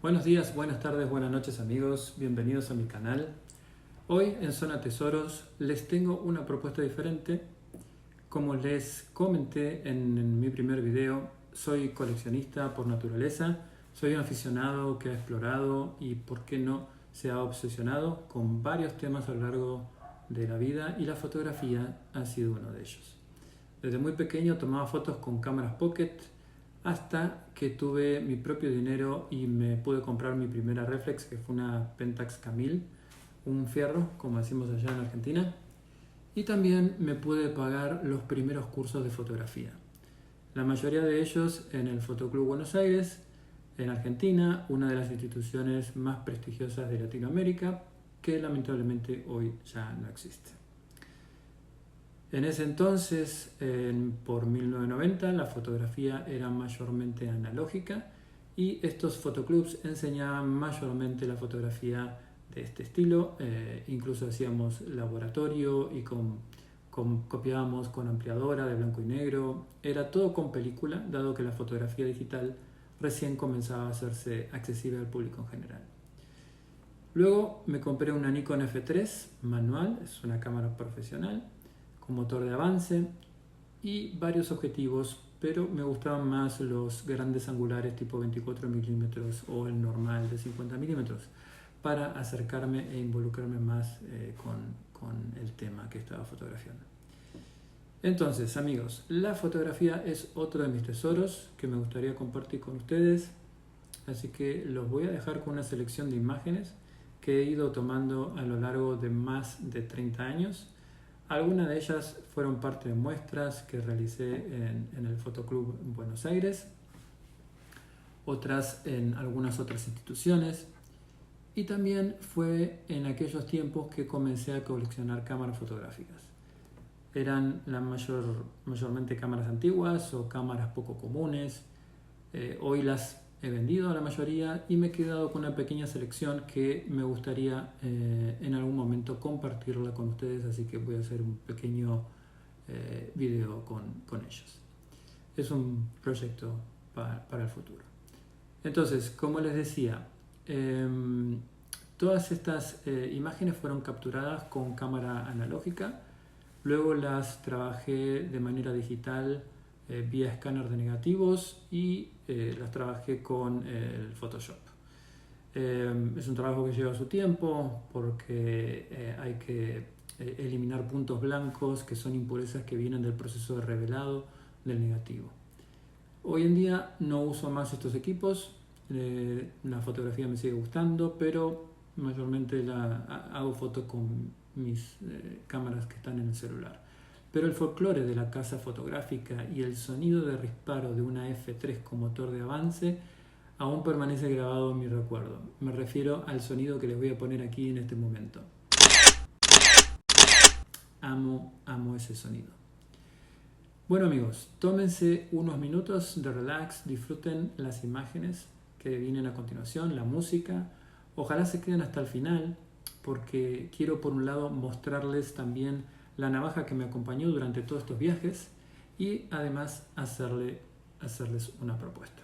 Buenos días, buenas tardes, buenas noches amigos, bienvenidos a mi canal. Hoy en Zona Tesoros les tengo una propuesta diferente. Como les comenté en mi primer video, soy coleccionista por naturaleza, soy un aficionado que ha explorado y por qué no se ha obsesionado con varios temas a lo largo de la vida y la fotografía ha sido uno de ellos. Desde muy pequeño tomaba fotos con cámaras Pocket hasta que tuve mi propio dinero y me pude comprar mi primera reflex, que fue una Pentax K1000, un fierro, como decimos allá en Argentina, y también me pude pagar los primeros cursos de fotografía. La mayoría de ellos en el Fotoclub Buenos Aires, en Argentina, una de las instituciones más prestigiosas de Latinoamérica, que lamentablemente hoy ya no existe. En ese entonces, por 1990, la fotografía era mayormente analógica y estos fotoclubs enseñaban mayormente la fotografía de este estilo. Incluso hacíamos laboratorio y copiábamos con ampliadora de blanco y negro. Era todo con película, dado que la fotografía digital recién comenzaba a hacerse accesible al público en general. Luego me compré una Nikon F3 manual, es una cámara profesional, con motor de avance y varios objetivos, pero me gustaban más los grandes angulares tipo 24 milímetros o el normal de 50 milímetros para acercarme e involucrarme más con el tema que estaba fotografiando. Entonces, amigos, la fotografía es otro de mis tesoros que me gustaría compartir con ustedes, así que los voy a dejar con una selección de imágenes que he ido tomando a lo largo de más de 30 años. Algunas de ellas fueron parte de muestras que realicé en el Fotoclub Buenos Aires, otras en algunas otras instituciones, y también fue en aquellos tiempos que comencé a coleccionar cámaras fotográficas. Eran mayormente cámaras antiguas o cámaras poco comunes. Hoy las he vendido a la mayoría y me he quedado con una pequeña selección que me gustaría en algún momento compartirla con ustedes, así que voy a hacer un pequeño video con ellos. Es un proyecto para el futuro. Entonces, como les decía, todas estas imágenes fueron capturadas con cámara analógica, luego las trabajé de manera digital vía escáner de negativos y las trabajé con el Photoshop. Es un trabajo que lleva su tiempo porque hay que eliminar puntos blancos que son impurezas que vienen del proceso de revelado del negativo. Hoy en día no uso más estos equipos, la fotografía me sigue gustando, pero mayormente hago fotos con mis cámaras que están en el celular. Pero el folclore de la casa fotográfica y el sonido de disparo de una F3 con motor de avance aún permanece grabado en mi recuerdo. Me refiero al sonido que les voy a poner aquí en este momento. Amo ese sonido. Bueno amigos, tómense unos minutos de relax, disfruten las imágenes que vienen a continuación, la música. Ojalá se queden hasta el final porque quiero por un lado mostrarles también la navaja que me acompañó durante todos estos viajes y además hacerles una propuesta.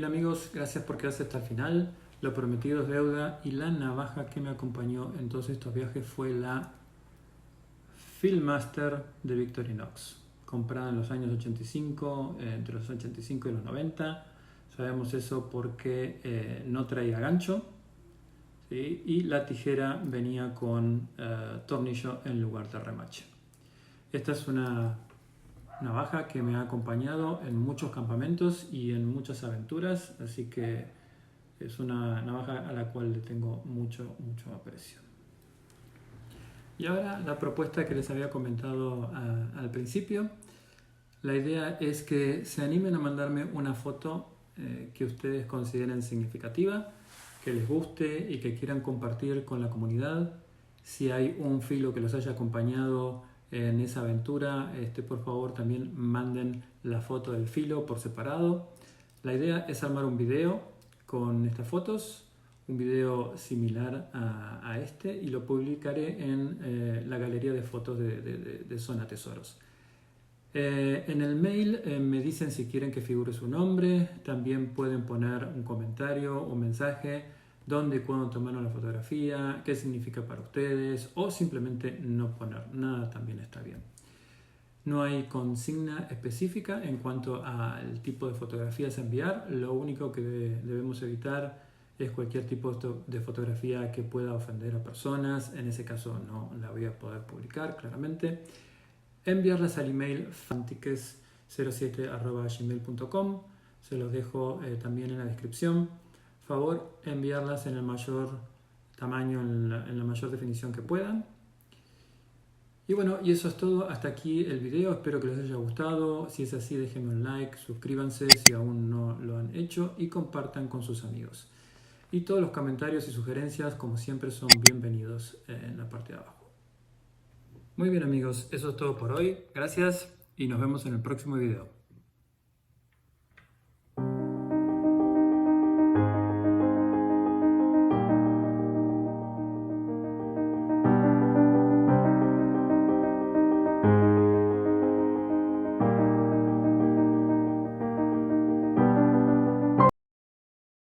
amigos, gracias por quedarse hasta el final. Lo prometido es deuda y la navaja que me acompañó en todos estos viajes fue la Fieldmaster de Victorinox, comprada en los años 85, entre los 85 y los 90. Sabemos eso porque no traía gancho, ¿sí? Y la tijera venía con tornillo en lugar de remache. Esta es una navaja que me ha acompañado en muchos campamentos y en muchas aventuras, así que es una navaja a la cual le tengo mucho aprecio. Y ahora la propuesta que les había comentado al principio. La idea es que se animen a mandarme una foto que ustedes consideren significativa, que les guste y que quieran compartir con la comunidad. Si hay un filo que los haya acompañado en esa aventura, por favor también manden la foto del filo por separado. La idea es armar un video con estas fotos, un video similar a este, y lo publicaré en la galería de fotos de Zona Tesoros. En el mail me dicen si quieren que figure su nombre, también pueden poner un comentario, un mensaje, dónde y cuándo tomaron la fotografía, qué significa para ustedes, o simplemente no poner nada, también está bien. No hay consigna específica en cuanto al tipo de fotografías a enviar. Lo único que debemos evitar es cualquier tipo de fotografía que pueda ofender a personas. En ese caso no la voy a poder publicar claramente. Enviarlas al email fantiques07@gmail.com. Se los dejo también en la descripción. Favor enviarlas en el mayor tamaño, en la mayor definición que puedan. Y bueno, y eso es todo. Hasta aquí el video. Espero que les haya gustado. Si es así, déjenme un like, suscríbanse si aún no lo han hecho y compartan con sus amigos. Y todos los comentarios y sugerencias, como siempre, son bienvenidos en la parte de abajo. Muy bien amigos, eso es todo por hoy. Gracias y nos vemos en el próximo video.